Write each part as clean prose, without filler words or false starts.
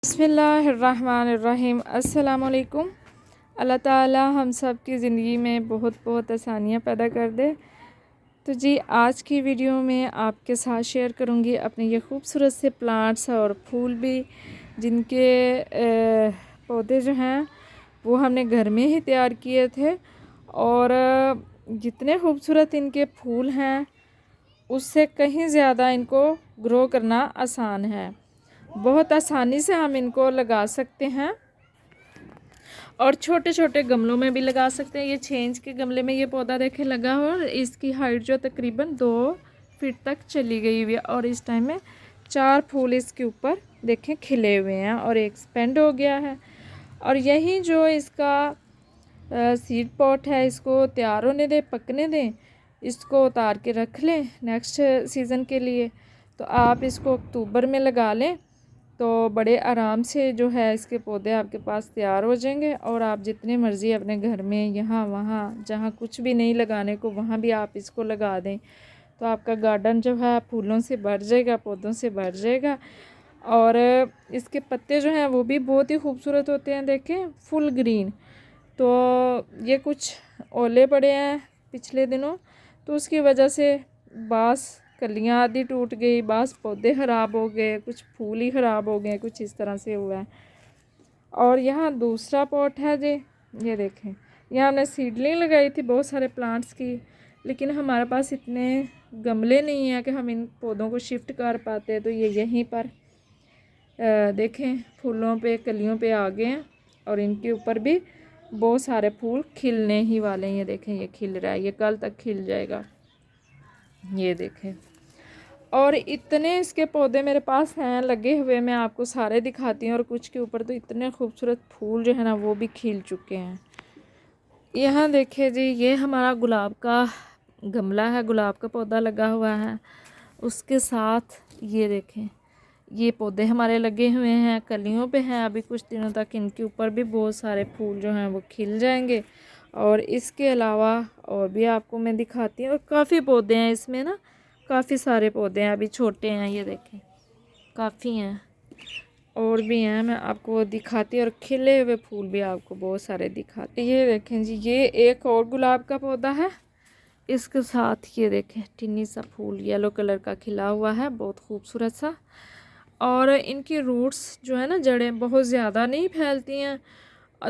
बिस्मिल्लाहिर्रहमानिर्रहीम। अस्सलामुअलैकुम। अल्लाह ताला हम सब की ज़िंदगी में बहुत बहुत आसानियाँ पैदा कर दे। तो जी आज की वीडियो में आपके साथ शेयर करूँगी अपने ये खूबसूरत से प्लांट्स और फूल भी, जिनके पौधे जो हैं वो हमने घर में ही तैयार किए थे। और जितने खूबसूरत इनके फूल हैं उससे कहीं ज़्यादा इनको ग्रो करना आसान है। बहुत आसानी से हम इनको लगा सकते हैं और छोटे छोटे गमलों में भी लगा सकते हैं। ये 6 इंच के गमले में ये पौधा देखें लगा हुआ और इसकी हाइट जो तकरीबन 2 फीट तक चली गई हुई है। और इस टाइम में 4 फूल इसके ऊपर देखें खिले हुए हैं और एक एक्सपेंड हो गया है। और यही जो इसका सीड पॉट है, इसको तैयार होने दें, पकने दें, इसको उतार के रख लें नेक्स्ट सीज़न के लिए। तो आप इसको अक्टूबर में लगा लें तो बड़े आराम से जो है इसके पौधे आपके पास तैयार हो जाएंगे। और आप जितने मर्ज़ी अपने घर में यहाँ वहाँ जहाँ कुछ भी नहीं लगाने को वहाँ भी आप इसको लगा दें तो आपका गार्डन जो है फूलों से भर जाएगा, पौधों से भर जाएगा। और इसके पत्ते जो हैं वो भी बहुत ही खूबसूरत होते हैं, देखें फुल ग्रीन। तो ये कुछ ओले पड़े हैं पिछले दिनों तो उसकी वजह से बास कलियाँ आधी टूट गई, बास पौधे ख़राब हो गए, कुछ फूल ही ख़राब हो गए, कुछ इस तरह से हुआ है। और यहाँ दूसरा पॉट है जी, ये देखें यहाँ हमने सीडलिंग लगाई थी बहुत सारे प्लांट्स की, लेकिन हमारे पास इतने गमले नहीं हैं कि हम इन पौधों को शिफ्ट कर पाते। तो ये यहीं पर देखें फूलों पे कलियों पे आ गए हैं और इनके ऊपर भी बहुत सारे फूल खिलने ही वाले हैं। ये देखें ये खिल रहा है, ये कल तक खिल जाएगा, ये देखें। और इतने इसके पौधे मेरे पास हैं लगे हुए, मैं आपको सारे दिखाती हूँ। और कुछ के ऊपर तो इतने खूबसूरत फूल जो है ना वो भी खिल चुके हैं। यहाँ देखिए जी, ये हमारा गुलाब का गमला है, गुलाब का पौधा लगा हुआ है। उसके साथ ये देखें ये पौधे हमारे लगे हुए हैं, कलियों पे हैं अभी कुछ दिनों तक, इनके ऊपर भी बहुत सारे फूल जो हैं वो खिल जाएंगे। और इसके अलावा और भी आपको मैं दिखाती हूँ। और काफ़ी पौधे हैं इसमें ना, काफ़ी सारे पौधे हैं, अभी छोटे हैं, ये देखें काफ़ी हैं और भी हैं, मैं आपको दिखाती और खिले हुए फूल भी आपको बहुत सारे दिखाते। ये देखें जी, ये एक और गुलाब का पौधा है, इसके साथ ये देखें टिन्नी सा फूल येलो कलर का खिला हुआ है, बहुत खूबसूरत सा। और इनकी रूट्स जो है ना, जड़ें बहुत ज़्यादा नहीं फैलती हैं,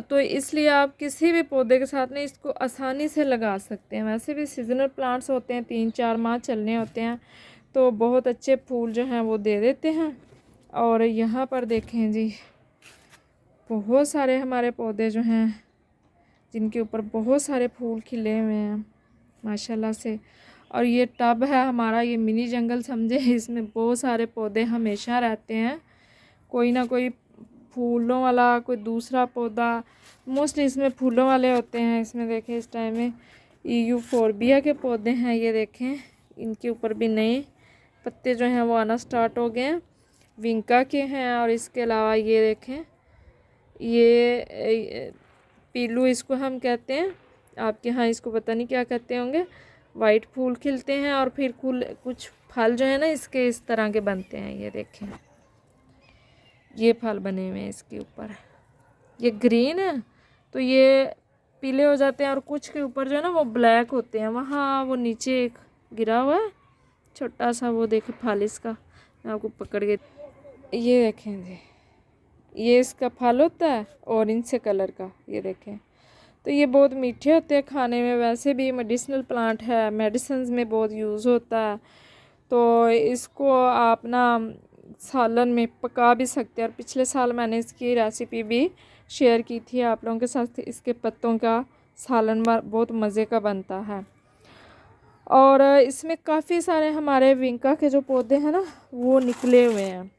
तो इसलिए आप किसी भी पौधे के साथ ना इसको आसानी से लगा सकते हैं। वैसे भी सीजनल प्लांट्स होते हैं, 3-4 माह चलने होते हैं, तो बहुत अच्छे फूल जो हैं वो दे देते हैं। और यहाँ पर देखें जी, बहुत सारे हमारे पौधे जो हैं जिनके ऊपर बहुत सारे फूल खिले हुए हैं माशाल्लाह से। और ये टब है हमारा, ये मिनी जंगल समझे, इसमें बहुत सारे पौधे हमेशा रहते हैं, कोई ना कोई फूलों वाला, कोई दूसरा पौधा, मोस्टली इसमें फूलों वाले होते हैं। इसमें देखें इस टाइम में यूफोर्बिया के पौधे हैं, ये देखें इनके ऊपर भी नए पत्ते जो हैं वो आना स्टार्ट हो गए हैं, विंका के हैं। और इसके अलावा ये देखें ये पीलू इसको हम कहते हैं, आपके यहाँ इसको पता नहीं क्या कहते होंगे। वाइट फूल खिलते हैं और फिर कुछ फल जो है ना इसके इस तरह के बनते हैं, ये देखें ये फल बने हुए हैं इसके ऊपर, ये ग्रीन है तो ये पीले हो जाते हैं। और कुछ के ऊपर जो है ना वो ब्लैक होते हैं। वहाँ वो नीचे एक गिरा हुआ है छोटा सा, वो देखें फल इसका, मैं आपको पकड़ के ये देखें जी, ये इसका फल होता है ऑरेंज से कलर का, ये देखें। तो ये बहुत मीठे होते हैं खाने में, वैसे भी मेडिसिनल प्लांट है, मेडिसिन में बहुत यूज़ होता है। तो इसको आप ना सालन में पका भी सकते हैं। और पिछले साल मैंने इसकी रेसिपी भी शेयर की थी आप लोगों के साथ। इसके पत्तों का सालन बहुत मज़े का बनता है। और इसमें काफ़ी सारे हमारे विंका के जो पौधे हैं ना वो निकले हुए हैं,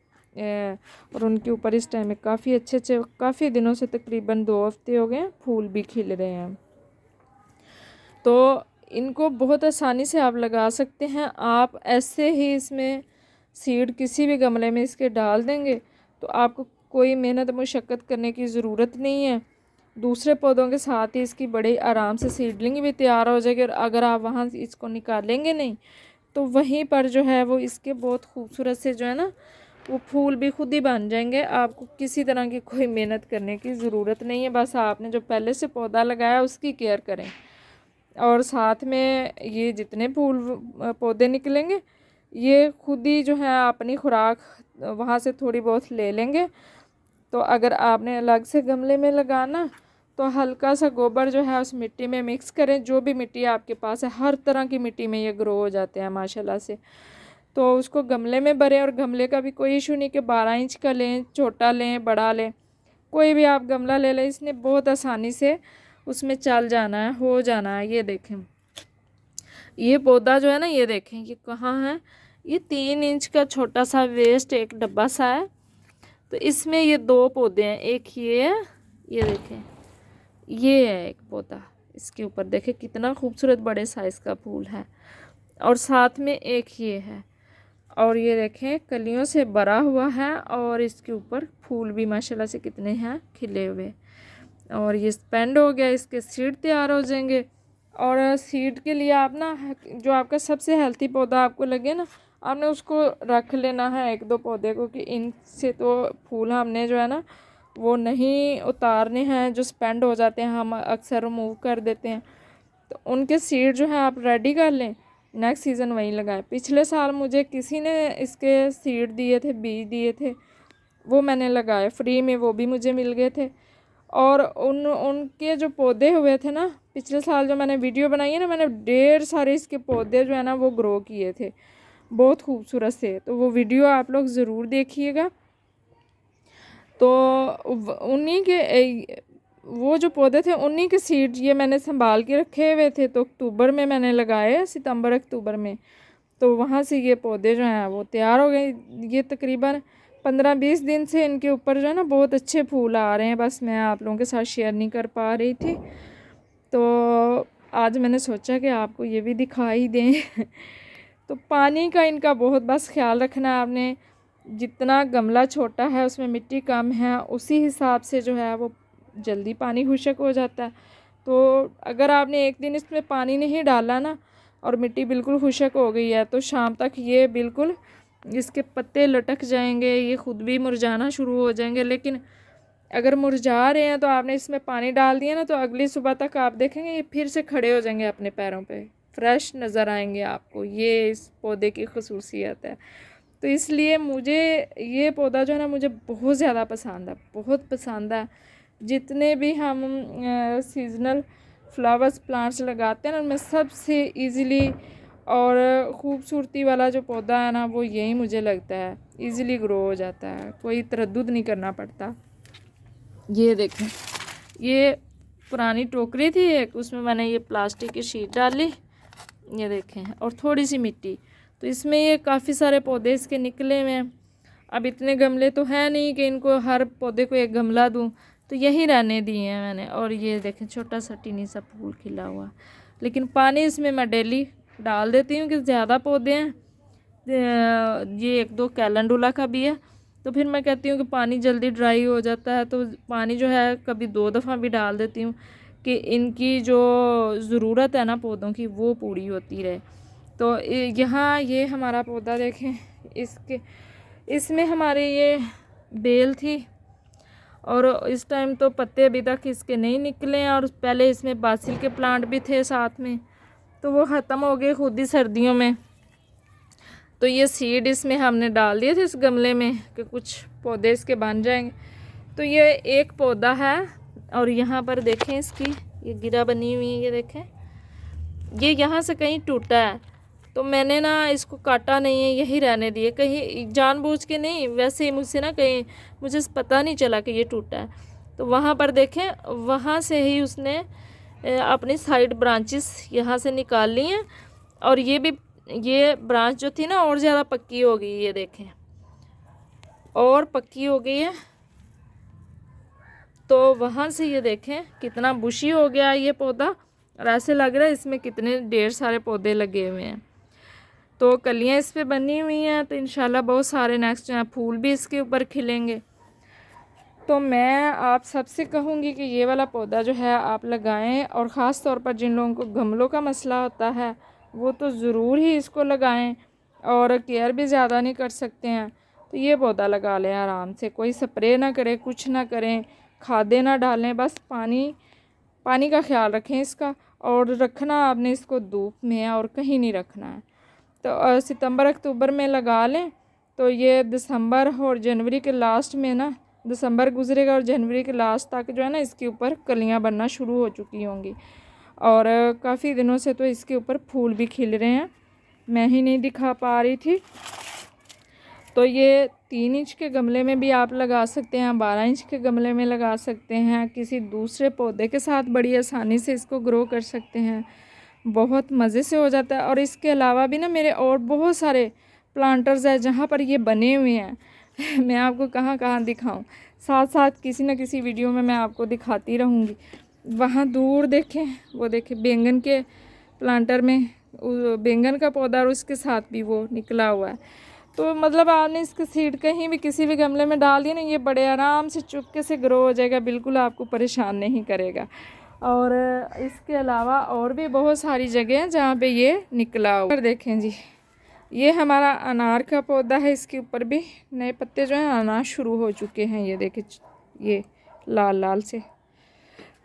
और उनके ऊपर इस टाइम में काफ़ी अच्छे काफ़ी दिनों से तकरीबन 2 हफ्ते हो गए फूल भी खिल रहे हैं। तो इनको बहुत आसानी से आप लगा सकते हैं। आप ऐसे ही इसमें सीड किसी भी गमले में इसके डाल देंगे तो आपको कोई मेहनत मुशक्क़त करने की ज़रूरत नहीं है। दूसरे पौधों के साथ ही इसकी बड़े आराम से सीडलिंग भी तैयार हो जाएगी। और अगर आप वहाँ से इसको निकालेंगे नहीं तो वहीं पर जो है वो इसके बहुत खूबसूरत से जो है ना वो फूल भी खुद ही बन जाएंगे। आपको किसी तरह की कोई मेहनत करने की ज़रूरत नहीं है, बस आपने जो पहले से पौधा लगाया उसकी केयर करें। और साथ में ये जितने फूल पौधे निकलेंगे ये खुद ही जो है अपनी खुराक वहाँ से थोड़ी बहुत ले लेंगे। तो अगर आपने अलग से गमले में लगाना तो हल्का सा गोबर जो है उस मिट्टी में मिक्स करें। जो भी मिट्टी आपके पास है, हर तरह की मिट्टी में ये ग्रो हो जाते हैं माशाल्लाह से। तो उसको गमले में भरें, और गमले का भी कोई इशू नहीं कि 12 इंच का लें, छोटा लें, बड़ा लें, कोई भी आप गमला ले लें। इसने बहुत आसानी से उसमें चल जाना है, हो जाना है। ये देखें, ये पौधा जो है ना, ये देखें ये कहाँ है, ये 3 इंच का छोटा सा वेस्ट एक डब्बा सा है। तो इसमें ये 2 पौधे हैं, एक ये है, ये देखें ये है एक पौधा। इसके ऊपर देखें कितना खूबसूरत बड़े साइज़ का फूल है, और साथ में एक ये है, और ये देखें कलियों से भरा हुआ है, और इसके ऊपर फूल भी माशाल्लाह से कितने हैं खिले हुए। और ये स्पेंड हो गया, इसके सीड तैयार हो जाएंगे। और सीड के लिए आप ना जो आपका सबसे हेल्थी पौधा आपको लगे ना, आपने उसको रख लेना है 1-2 पौधे को, कि इनसे तो फूल हमने जो है ना वो नहीं उतारने हैं, जो स्पेंड हो जाते हैं हम अक्सर रिमूव कर देते हैं। तो उनके सीड जो है आप रेडी कर लें, नेक्स्ट सीज़न वहीं लगाएं। पिछले साल मुझे किसी ने इसके सीड दिए थे, बीज दिए थे, वो मैंने लगाए फ्री में, वो भी मुझे मिल गए थे। और उनके जो पौधे हुए थे ना पिछले साल, जो मैंने वीडियो बनाई है ना, मैंने ढेर सारे इसके पौधे जो है ना वो ग्रो किए थे बहुत खूबसूरत से। तो वो वीडियो आप लोग ज़रूर देखिएगा। तो उन्हीं के वो जो पौधे थे उन्हीं के सीड ये मैंने संभाल के रखे हुए थे। तो अक्टूबर में मैंने लगाए, सितंबर अक्टूबर में, तो वहाँ से ये पौधे जो हैं वो तैयार हो गए। ये तकरीबन 15-20 दिन से इनके ऊपर जो है ना बहुत अच्छे फूल आ रहे हैं, बस मैं आप लोगों के साथ शेयर नहीं कर पा रही थी। तो आज मैंने सोचा कि आपको ये भी दिखाई दें। तो पानी का इनका बहुत बस ख्याल रखना है आपने। जितना गमला छोटा है उसमें मिट्टी कम है, उसी हिसाब से जो है वो जल्दी पानी खुशक हो जाता है। तो अगर आपने एक दिन इसमें पानी नहीं डाला ना और मिट्टी बिल्कुल खुशक हो गई है, तो शाम तक ये बिल्कुल इसके पत्ते लटक जाएंगे, ये खुद भी मुरझाना शुरू हो जाएंगे। लेकिन अगर मुरझा रहे हैं तो आपने इसमें पानी डाल दिया ना, तो अगली सुबह तक आप देखेंगे ये फिर से खड़े हो जाएंगे अपने पैरों पे, फ्रेश नज़र आएंगे आपको। ये इस पौधे की खसूसियत है। तो इसलिए मुझे ये पौधा जो है ना मुझे बहुत ज़्यादा पसंद है, बहुत पसंद है। जितने भी हम सीजनल फ्लावर्स प्लांट्स लगाते हैं ना, उनमें सबसे इजीली और ख़ूबसूरती वाला जो पौधा है ना वो यही मुझे लगता है, इजीली ग्रो हो जाता है, कोई तरद्दुद नहीं करना पड़ता। ये देखें, ये पुरानी टोकरी थी एक, उसमें मैंने ये प्लास्टिक की शीट डाली, ये देखें, और थोड़ी सी मिट्टी। तो इसमें ये काफ़ी सारे पौधे इसके निकले हुए हैं। अब इतने गमले तो है नहीं कि इनको हर पौधे को एक गमला दूं, तो यही रहने दिए हैं मैंने। और ये देखें छोटा सा टीनी सा फूल खिला हुआ, लेकिन पानी इसमें मैं डेली डाल देती हूँ कि ज़्यादा पौधे हैं। ये 1-2 कैलेंडुला का भी है, तो फिर मैं कहती हूँ कि पानी जल्दी ड्राई हो जाता है, तो पानी जो है कभी 2 दफ़ा भी डाल देती हूँ कि इनकी जो ज़रूरत है ना पौधों की वो पूरी होती रहे। तो यहाँ ये हमारा पौधा देखें, इसमें हमारे ये बेल थी, और इस टाइम तो पत्ते अभी तक इसके नहीं निकले हैं। और पहले इसमें बासिल के प्लांट भी थे साथ में, तो वो ख़त्म हो गए खुद ही सर्दियों में। तो ये सीड इसमें हमने डाल दिए थे इस गमले में कि कुछ पौधे इसके बन जाएंगे। तो ये एक पौधा है, और यहाँ पर देखें इसकी ये गिरा बनी हुई है, ये देखें, ये यहाँ से कहीं टूटा है, तो मैंने ना इसको काटा नहीं है, यही रहने दिए, कहीं जानबूझ के नहीं, वैसे ही मुझसे ना कहीं मुझे पता नहीं चला कि ये टूटा है। तो वहाँ पर देखें, वहाँ से ही उसने अपनी साइड ब्रांचेस यहाँ से निकाल ली हैं, और ये ब्रांच जो थी ना और ज़्यादा पक्की हो गई, ये देखें और पक्की हो गई है। तो वहाँ से ये देखें कितना बुशी हो गया ये पौधा, और ऐसे लग रहा है इसमें कितने ढेर सारे पौधे लगे हुए हैं। तो कलियाँ इस पे बनी हुई हैं, तो इंशाल्लाह बहुत सारे नेक्स्ट फूल भी इसके ऊपर खिलेंगे। तो मैं आप सबसे कहूँगी कि ये वाला पौधा जो है आप लगाएं, और ख़ास तौर पर जिन लोगों को गमलों का मसला होता है वो तो ज़रूर ही इसको लगाएं, और केयर भी ज़्यादा नहीं कर सकते हैं तो ये पौधा लगा लें आराम से, कोई स्प्रे ना करें, कुछ ना करें, खादें ना डालें, बस पानी का ख्याल रखें इसका। और रखना आपने इसको धूप में और कहीं नहीं रखना है। तो सितंबर अक्टूबर में लगा लें तो ये दिसंबर और जनवरी के लास्ट में ना, दिसंबर गुजरेगा और जनवरी के लास्ट तक जो है ना इसके ऊपर कलियां बनना शुरू हो चुकी होंगी। और काफ़ी दिनों से तो इसके ऊपर फूल भी खिल रहे हैं, मैं ही नहीं दिखा पा रही थी। तो ये 3 इंच के गमले में भी आप लगा सकते हैं, 12 इंच के गमले में लगा सकते हैं, किसी दूसरे पौधे के साथ बड़ी आसानी से इसको ग्रो कर सकते हैं, बहुत मज़े से हो जाता है। और इसके अलावा भी ना मेरे और बहुत सारे प्लांटर्स हैं जहाँ पर ये बने हुए हैं मैं आपको कहाँ कहाँ दिखाऊं, साथ साथ किसी न किसी वीडियो में मैं आपको दिखाती रहूँगी। वहाँ दूर देखें, वो देखें बैंगन के प्लांटर में बैंगन का पौधा और उसके साथ भी वो निकला हुआ है। तो मतलब आपने इसके सीड कहीं भी किसी भी गमले में डाल दिए ना, ये बड़े आराम से चुपके से ग्रो हो जाएगा, बिल्कुल आपको परेशान नहीं करेगा। और इसके अलावा और भी बहुत सारी जगह हैं जहाँ पे ये निकला हुआ है। देखें जी, ये हमारा अनार का पौधा है, इसके ऊपर भी नए पत्ते जो हैं आना शुरू हो चुके हैं। ये देखें, ये लाल लाल से।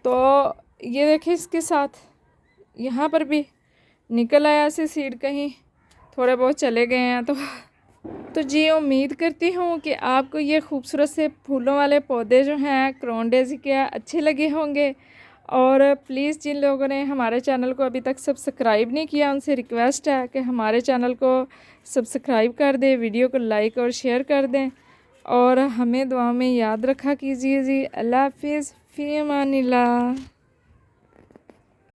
तो ये देखें इसके साथ यहाँ पर भी निकल आया से सीड, कहीं थोड़े बहुत चले गए हैं। तो जी उम्मीद करती हूँ कि आपको ये खूबसूरत से फूलों वाले पौधे जो हैं क्राउन डेज़ी के अच्छे लगे होंगे। और प्लीज़ जिन लोगों ने हमारे चैनल को अभी तक सब्सक्राइब नहीं किया, उनसे रिक्वेस्ट है कि हमारे चैनल को सब्सक्राइब कर दें, वीडियो को लाइक और शेयर कर दें, और हमें दुआ में याद रखा कीजिए जी। अल्लाह हाफिज़, फ़ी अमानिल्लाह।